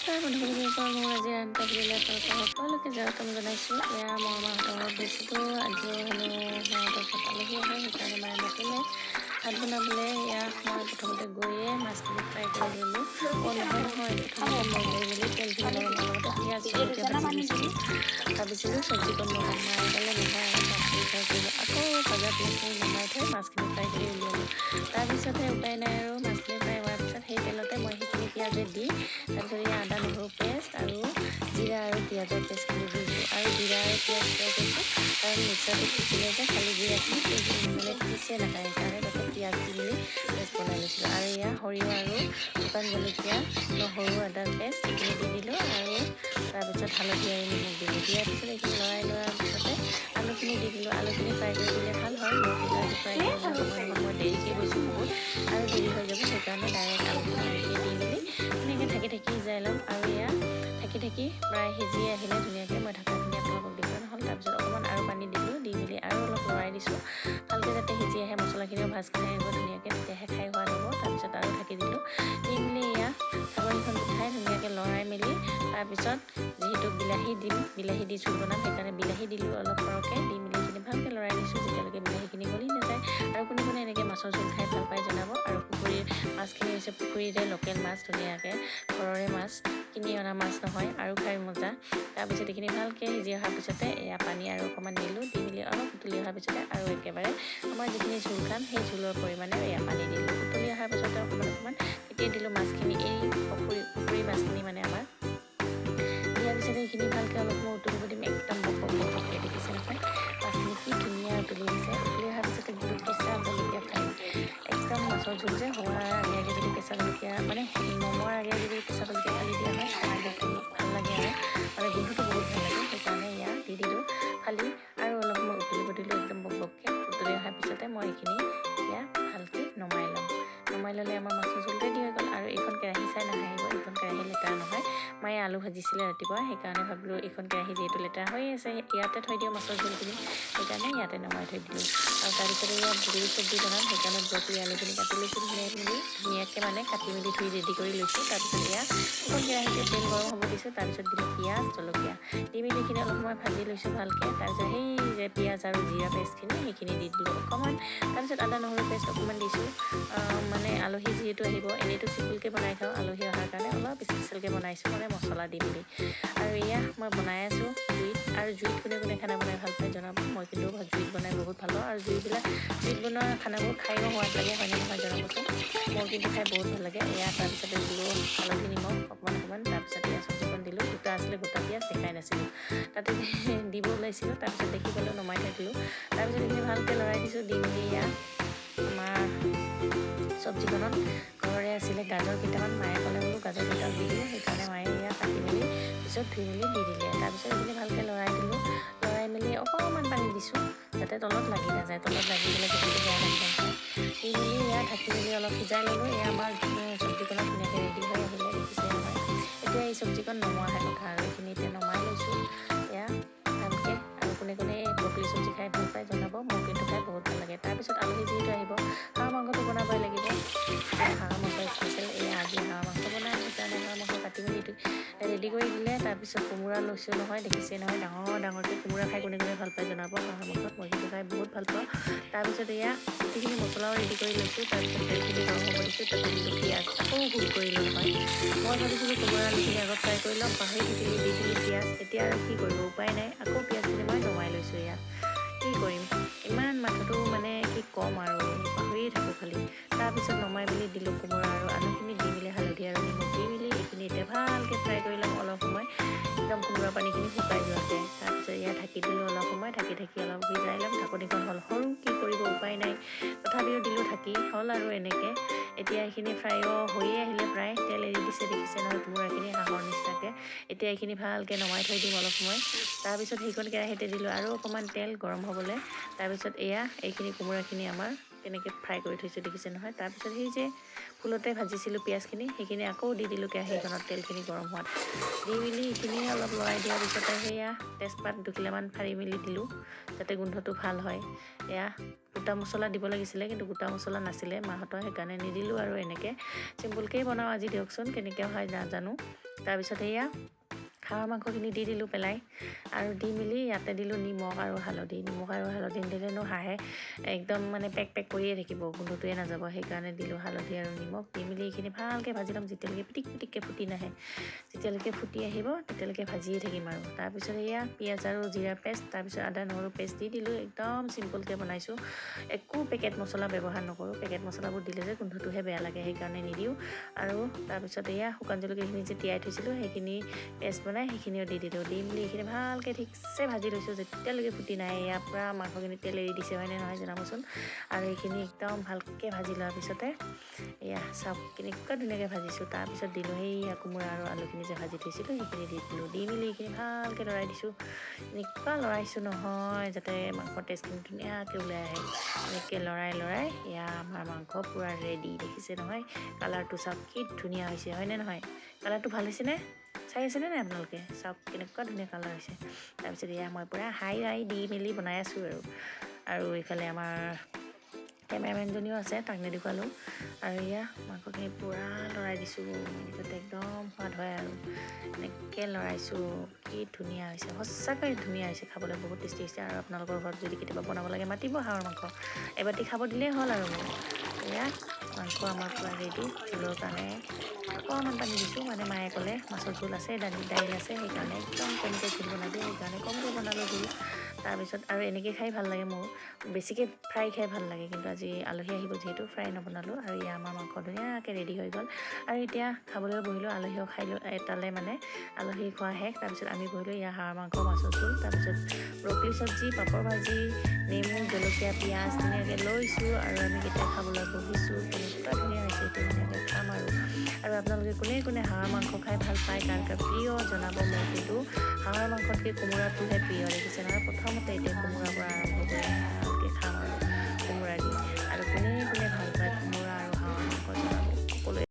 নমস্কাৰ বন্ধুসকল, মোৰ আজি আনটা ভিডিঅ'লৈ আপোনালোকক সকলোকে স্বাগতম জনাইছোঁ। এয়া মই মাহঁতৰ ঘৰত গৈছিলোঁ। আজিও হেনো মাহঁতৰ ঘৰত আলহী আহে, সেইকাৰণে মায়ে মাতিলে ভাত বনাবলৈ। এয়া মই প্ৰথমতে গৈয়ে মাছখিনি ফ্ৰাই কৰি ল'লোঁ। নহয় প্ৰথমতে মই গৈ মেলি তেলখিনি অলপ লগতে পিঁয়াজ জলকীয়া ভাজি লৈছিলোঁ। ভাবিছিলোঁ চব্জিকণ বনাম, মায়ে ক'লে নহয় আগত মাছখিনি ফ্ৰাই কৰি লওঁ। আকৌ ভজা পিঁয়াজখিনি নমাই থৈ মাছখিনি ফ্ৰাই কৰি উলিয়ালোঁ। তাৰপিছতহে উপায় নাই আৰু মাছখিনি ফ্ৰাই হোৱাৰ পিছত সেই তেলতে মই সেইখিনি পিঁয়াজে দি তাৰপিছত এই আদা নহৰু পেষ্ট আৰু জিৰা আৰু পিঁয়াজৰ পেষ্টখিনি দিছোঁ। আৰু জিৰা আৰু পিঁয়াজ কিয় কৈছোঁ, কাৰণ মিক্সাৰটো পিচিলে যে খালি জিৰাখিনি মানে পিছে নাখায়, সেইকাৰণে তাতে পিঁয়াজ দি মেলি পেষ্ট বনাই লৈছিলোঁ। আৰু এয়া সৰিয়হ আৰু শুকান জলকীয়া নহৰু আদাৰ পেষ্ট এইখিনি দি দিলোঁ। আৰু তাৰপিছত হালধি আৰু নিমখ দিলোঁ। দিয়াৰ পিছত এইখিনি লৰাই লোৱাৰ পিছতে আলুখিনি দি দিলোঁ। আলুখিনি ফ্ৰাই কৰি দিলে ভাল হয়, মই কিন্তু আজি ফ্ৰাই কৰিবলৈ সময় নহ'ল, মই দেৰিকৈ গৈছোঁ বহুত আৰু দেৰি হৈ যাব, সেইকাৰণে ডাইৰেক্ট আলুখিনি এনেকৈ দি মেলি এনেকৈ ঢাকি সিজাই ল'ম। আৰু এয়া ঢাকি প্ৰায় সিজি আহিলে ধুনীয়াকৈ মই ঢাকাখিনি আপোনালোকক দেখুওৱা নহ'ল। তাৰপিছত অকণমান আৰু পানী দিলোঁ, দি মেলি আৰু অলপ লৰাই দিছোঁ ভালকৈ যাতে সিজি আহে, মছলাখিনিও ভাজখিনি আহিব ধুনীয়াকৈ, তেতিয়াহে খাই সোৱাদ হ'ব। তাৰপিছত আৰু ঢাকি দিলোঁ, দি মেলি এয়া ঢাকনিখন উঠাই ধুনীয়াকৈ লৰাই মেলি তাৰপিছত যিহেতু বিলাহী দি জোল বনাম, সেইকাৰণে বিলাহী দিলোঁ অলপ সৰহকৈ, দি মেলি এইখিনি ভালকৈ লৰাই দিছোঁ যেতিয়ালৈকে বিলাহীখিনি গলি নাযায়। আৰু কোনে এনেকৈ মাছৰ জোল খাই ভাল পাই জনাব। আৰু পুখুৰীৰ মাছখিনি হৈছে পুখুৰীৰে লোকেল মাছ, ধুনীয়াকৈ ঘৰৰে মাছ, কিনি অনা মাছ নহয়, আৰু খাই মজা। তাৰপিছত এইখিনি ভালকৈ সিজি অহাৰ পিছতে এয়া পানী আৰু অকণমান দিলোঁ, দি মেলি অলপ উতলি অহাৰ পিছতে আৰু একেবাৰে আমাৰ যিখিনি জোল খাম সেই জোলৰ পৰিমাণে এয়া পানী দিলোঁ। উতলি অহাৰ পিছতে অকণমান তেতিয়া দিলোঁ মাছখিনি, এই পুখুৰী মাছখিনি মানে আমাৰ দিয়াৰ পিছতে এইখিনি ভালকৈ অলপ সময় উতলিব দিম, একদম বককৈ দেখিছে নহয় মাছখিনি কি ধুনীয়া উতলি আহিছে। উতলি অহাৰ পিছতে দিলোঁ কেঁচা জলকীয়া ফালি, একদম মাছৰ জোল যে হোৱাৰ আগে আগে যদি কেঁচা জলকীয়া মানে নমোৱাৰ আগে যদি কেঁচা জলকীয়া ফালি দিয়া হয় খাই বহুত ভাল লাগে, আৰু মানে গোন্ধটো বহুত ভাল লাগে, সেইকাৰণে এয়া দি দিলোঁ ফালি আৰু অলপ সময় উতলিব দিলোঁ একদম বককৈ। উতলি অহাৰ পিছতে মই এইখিনি এয়া ভালকৈ নমাই ল'ম। নমাই ল'লে আমাৰ মাছৰ জোল ৰেডি হৈ গ'ল। আৰু এইখন কেৰাহী চাই নাহাঁহিব, এইখন কেৰাহী লেতেৰা নহয়, মায়ে আলু ভাজিছিলে ৰাতিপুৱা, সেইকাৰণে ভাবিলোঁ এইখন কেৰাহী যিহেতু লেতেৰা হৈ আছে ইয়াতে থৈ দিওঁ মাছৰ জোলখিনি, সেইকাৰণে ইয়াতে নমাই থৈ দিলোঁ। আৰু তাৰপিছতে ইয়াত ব্ৰকলি চব্জি বনাম, সেইকাৰণে ব্ৰকলি আলুখিনি কাটি লৈছোঁ ধুনীয়াকৈ মানে কাটি মেলি ধুই ৰেডি কৰি লৈছোঁ। তাৰপিছত এয়া এখন কেৰাহীতে তেল গৰম হ'ব দিছোঁ, তাৰপিছত দিলোঁ পিঁয়াজ জলকীয়া, দি মেলি এইখিনি অলপ সময় ভাজি লৈছোঁ ভালকৈ। তাৰপিছত সেই যে পিঁয়াজ আৰু জিৰা পেষ্টখিনি সেইখিনি দি দিলোঁ অকণমান, তাৰপিছত আদা নহৰু পেষ্ট অকণমান দিছোঁ। মানে আলহী যিহেতু আহিব, এনেইতো চিম্পুলকৈ বনাই খাওঁ, আলহী অহাৰ কাৰণে অলপ স্পেচিয়েলকৈ বনাইছোঁ মানে মছলা দি মেলি। আৰু এয়া মই বনাই আছোঁ জুইত, আৰু জুইত কোনে খানা বনাই ভাল পায় জনাব, মই কিন্তু জুইত বনাই বহুত ভাল পাওঁ। আৰু জুইত বনোৱা খানাবোৰ খায়ো সোৱাদ লাগে, হয়নে নহয় জনাবচোন, মোৰ কিন্তু খাই বহুত ভাল লাগে। এয়া তাৰপিছতে দিলোঁ হালধি নিমখ অকণমান, তাৰপিছত এয়া চব্জিকণ দিলোঁ, গোটা আছিলে গোটা পিঁয়াজ দেখাই নাছিলোঁ, তাতে দিব ওলাইছিলোঁ, তাৰপিছত দেখি পালোঁ নমাই থৈ দিলোঁ। তাৰপিছত এইখিনি ভালকৈ লৰাই দিছোঁ, দি মেলি এয়া আমাৰ চব্জিখনত ঘৰৰে আছিলে গাজৰ কেইটামান, মায়ে ক'লে বোলো গাজৰ কেইটাও দি দিওঁ, সেইকাৰণে মায়ে এয়া কাটি মেলি পিছত ধুই মেলি দি দিলে। তাৰপিছত এইখিনি ভালকৈ লৰাই দিলোঁ, লৰাই মেলি অকণমান পানী দিছোঁ যাতে তলত লাগি নাযায়, তলত লাগি গ'লে গোটেইটো বেয়া লাগি নাযায়। দি মেলি এয়া ঢাকি মেলি অলপ সিজাই ল'লোঁ। এয়া আমাৰ চব্জিকণত ধুনীয়াকৈ ৰেডি হৈ আহিলে, দেখিছে নহয়। এতিয়া এই চব্জিকণ নমোৱাহে কথা, আৰু এইখিনি এতিয়া নমাই লৈছোঁ এয়া ভালকৈ। আৰু কোনে এই ব্ৰকলি চব্জি খাই ভাল পায় জনাব, মোৰ কিন্তু খাই বহুত ভাল লাগে। তাৰপিছত আলহী যিহেতু আহিব হাঁহ মাংসটো বনাবই লাগিব, হাঁহ মাংস স্পেচিয়েল এয়া আজি হাঁহ মাংস বনাম, সেইকাৰণে হাঁহ মাংস কাটি মেলি ৰেডি কৰি দিলে। তাৰপিছত কোমোৰা লৈছোঁ নহয়, দেখিছে নহয় ডাঙৰকৈ কোমোৰা খাই কোনে ভাল পায় জনাব হাঁহৰ মাংসত, মই কিন্তু খাই বহুত ভাল পাওঁ। তাৰপিছত এয়া গোটেইখিনি মছলাও ৰেডি কৰি লৈছোঁ, তাৰপিছত তেলখিনি গৰম হ'ব দিছোঁ, তাতে দিলোঁ পিঁয়াজ, আকৌ ভুল কৰিলোঁ নহয়, মই ভাবিছিলোঁ কোমোৰা আলুখিনি আগত ফ্ৰাই কৰি ল'ম, পাহৰি থাকিলোঁ, দি দিলোঁ পিঁয়াজ। এতিয়া আৰু কি কৰিব উপায় নাই, আকৌ পিঁয়াজখিনি মই নমাই লৈছোঁ। এয়া কি কৰিম, ইমান মাথাটো মানে কি ক'ম আৰু পাহৰিয়ে থাকোঁ খালি। তাৰপিছত নমাই মেলি দিলোঁ কোমোৰা আৰু আলুখিনি, দি মেলি হালধি আৰু নিমখ দি মেলি এইখিনি এতিয়া ভালকৈ ফ্ৰাই কৰি ল'ম অলপ সময়, একদম কোমোৰা পানীখিনি শুকাই যোৱাকৈ। তাৰপিছত এয়া ঢাকি দিলোঁ অলপ সময়, ঢাকি অলপ সিজাই ল'ম। ঢাকনিখন হ'ল সৰু, কি কৰিব উপায় নাই, তথাপিও দিলোঁ ঢাকি, হ'ল আৰু এনেকৈ। এতিয়া এইখিনি ফ্ৰাইও হৈয়ে আহিলে, প্ৰায় তেল এৰি দিছে, দেখিছে নহয় কোমোৰাখিনি হাঁহৰ নিচিনাকৈ। এতিয়া এইখিনি ভালকৈ নমাই থৈ দিম অলপ সময়। তাৰপিছত সেইখন কেৰাহীতে দিলোঁ আৰু অকণমান তেল গৰম হ'বলৈ, তাৰপিছত এয়া এইখিনি কোমোৰাখিনি আমাৰ কেনেকৈ ফ্ৰাই কৰি থৈছোঁ দেখিছে নহয়। তাৰপিছত সেই যে ফুলতে ভাজিছিলোঁ পিঁয়াজখিনি সেইখিনি আকৌ দি দিলোঁ কেৰাহীখনত তেলখিনি গৰম হোৱাত দি মেলি এইখিনি অলপ লৰাই দিয়াৰ পিছতে সেয়া তেজপাত 2 কিলামান ফাৰি মেলি দিলোঁ যাতে গোন্ধটো ভাল হয়। এয়া গোটা মছলা দিব লাগিছিলে কিন্তু গোটা মছলা নাছিলে মাহঁতৰ, সেইকাৰণে নিদিলোঁ আৰু এনেকৈ চিম্পুলকৈ বনাওঁ আজি দিয়কচোন কেনেকৈ হয় নাজানো। তাৰপিছত এয়া হাঁহৰ মাংসখিনি দি দিলোঁ পেলাই আৰু দি মেলি ইয়াতে দিলোঁ নিমখ আৰু হালধি নিদিলেনো হাঁহে একদম মানে পেক পেক কৰিয়ে থাকিব, গোন্ধটোৱে নাযাব, সেইকাৰণে দিলোঁ হালধি আৰু নিমখ দি মেলি এইখিনি ভালকৈ ভাজি ল'ম যেতিয়ালৈকে পিটিককৈ ফুটি নাহে। যেতিয়ালৈকে ফুটি আহিব তেতিয়ালৈকে ভাজিয়ে থাকিম আৰু তাৰপিছত এয়া পিঁয়াজ আৰু জিৰা পেষ্ট তাৰপিছত আদা নহৰু পেষ্ট দি দিলোঁ। একদম চিম্পুলকৈ বনাইছোঁ, একো পেকেট মছলা ব্যৱহাৰ নকৰোঁ, পেকেট মছলাবোৰ দিলে যে গোন্ধটোহে বেয়া লাগে সেইকাৰণে নিদিওঁ। আৰু তাৰপিছত এয়া শুকান জলকীয়াখিনি যে তিয়াই থৈছিলোঁ সেইখিনি পেষ্ট বনাই সেইখিনিও দি দিলোঁ। দি মেলি এইখিনি ভালকৈ ঠিকছে ভাজি লৈছোঁ যেতিয়ালৈকে ফুটি নাহে। ইয়াৰ পৰা মাংসখিনি তেল এৰি দিছে হয়নে নহয় জনাবচোন। আৰু এইখিনি একদম ভালকৈ ভাজি লোৱাৰ পিছতে এয়া চাওক কেনেকুৱা ধুনীয়াকৈ ভাজিছোঁ। তাৰপিছত দিলোঁ সেই কোমোৰা আৰু আলুখিনি যে ভাজি থৈছিলোঁ সেইখিনি দি দিলোঁ। দি মেলি এইখিনি ভালকৈ লৰাই দিছোঁ, এনেকুৱা লৰাইছোঁ নহয় যাতে মাংসৰ টেষ্টখিনি ধুনীয়াকৈ ওলাই আহে। এনেকৈ লৰাই এয়া আমাৰ মাংস পূৰা ৰেডি দেখিছে নহয়। কালাৰটো চাওক কি ধুনীয়া হৈছে হয়নে নহয়। কালাৰটো ভাল হৈছেনে চাই আছেনে নাই আপোনালোকে, চাওক কেনেকুৱা ধুনীয়া কালাৰ হৈছে। তাৰপিছত এয়া মই পূৰা হাই দি মেলি বনাই আছোঁ আৰু এইফালে আমাৰ কেমেৰামেনজনীও আছে, তাক নেদেখুৱালোঁ। আৰু এয়া মাংসখিনি পূৰা লৰাই দিছোঁ যাতে একদম সোৱাদ হয় আৰু এনেকৈ লৰাইছোঁ। কি ধুনীয়া হৈছে, সঁচাকৈ ধুনীয়া হৈছে, খাবলৈ বহুত টেষ্টি হৈছে। আৰু আপোনালোকৰ ঘৰত যদি কেতিয়াবা বনাব লাগে মাতিব হাঁহৰ মাংস, এবাটি খাব দিলেই হ'ল আৰু মোৰ। এয়া মাংস আমাৰ পূৰা ৰেডি। জোলৰ কাৰণে অকণমান পানী দিছোঁ, মানে মায়ে ক'লে মাছৰ জোল আছে দাইল আছে সেইকাৰণে একদম কমকৈ জোল বনাবি, সেইকাৰণে কমকৈ বনালোঁ জোল। তাৰপিছত আৰু এনেকৈ খাই ভাল লাগে মোৰ, বেছিকৈ ফ্ৰাই খাই ভাল লাগে, কিন্তু আজি আলহী আহিব যিহেতু ফ্ৰাই নবনালোঁ। আৰু এয়া আমাৰ মাংস ধুনীয়াকৈ ৰেডি হৈ গ'ল। আৰু এতিয়া খাবলৈ বহিলোঁ, আলহীও খাই এটালে মানে আলহী খোৱা শেষ। তাৰপিছত আমি বহিলোঁ, এয়া হাঁহৰ মাংস মাছৰ জোল, তাৰপিছত ব্ৰকলি চব্জি, পাপৰ ভাজি, নেমু, জলকীয়া, পিঁয়াজ ধুনীয়াকৈ লৈছোঁ আৰু আমি কেতিয়া খাবলৈ বহিছোঁ। কেনেকুৱা ধুনীয়া হৈছে, এতিয়া ধুনীয়াকৈ খাম আৰু আপোনালোকে কোনে হাঁহৰ মাংস খাই ভাল পায়, কাৰ প্ৰিয় জনাব। মোৰ কিন্তু হাঁহৰ মাংসতকৈ কোমোৰাটোহে প্ৰিয় দেখিছে নহয়। প্ৰথমতে এতিয়া কোমোৰাৰ পৰা আৰম্ভ